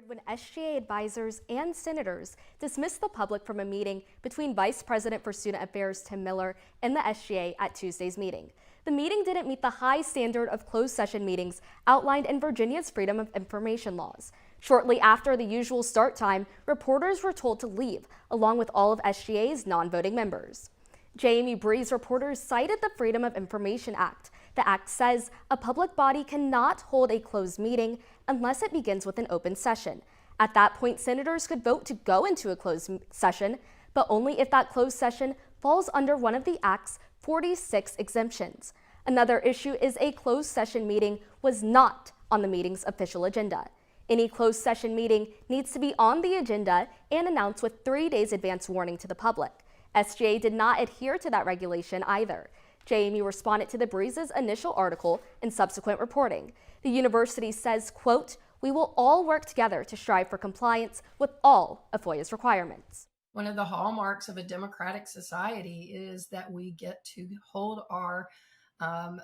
when SGA advisors and senators dismissed the public from a meeting between Vice President for Student Affairs Tim Miller and the SGA at Tuesday's meeting. The meeting didn't meet the high standard of closed session meetings outlined in Virginia's Freedom of Information laws. Shortly after the usual start time, reporters were told to leave, along with all of SGA's non-voting members. JMU Breeze reporters cited the Freedom of Information Act. The act says a public body cannot hold a closed meeting unless it begins with an open session. At that point, senators could vote to go into a closed session, but only if that closed session falls under one of the Act's 46 exemptions. Another issue is a closed session meeting was not on the meeting's official agenda. Any closed session meeting needs to be on the agenda and announced with 3 days advance warning to the public. SGA did not adhere to that regulation either. JMU responded to the Breeze's initial article and subsequent reporting. The university says, quote, "We will all work together to strive for compliance with all of FOIA's requirements." One of the hallmarks of a democratic society is that we get to hold our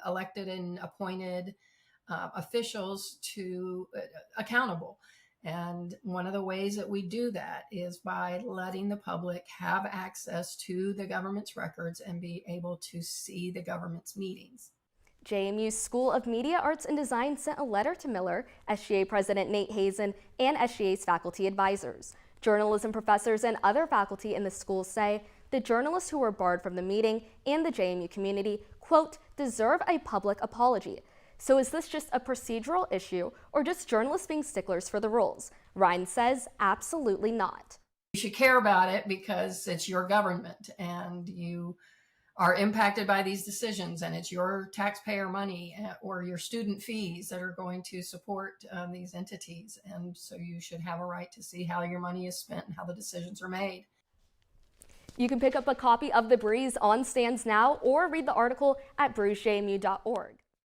elected and appointed officials to accountable. And one of the ways that we do that is by letting the public have access to the government's records and be able to see the government's meetings. JMU's School of Media, Arts, and Design sent a letter to Miller, SGA President Nate Hazen, and SGA's faculty advisors. Journalism professors and other faculty in the school say the journalists who were barred from the meeting and the JMU community, quote, deserve a public apology. So is this just a procedural issue or just journalists being sticklers for the rules? Ryan says absolutely not. You should care about it because it's your government and you are impacted by these decisions, and it's your taxpayer money or your student fees that are going to support these entities. And so you should have a right to see how your money is spent and how the decisions are made. You can pick up a copy of The Breeze on stands now or read the article at breezejmu.org.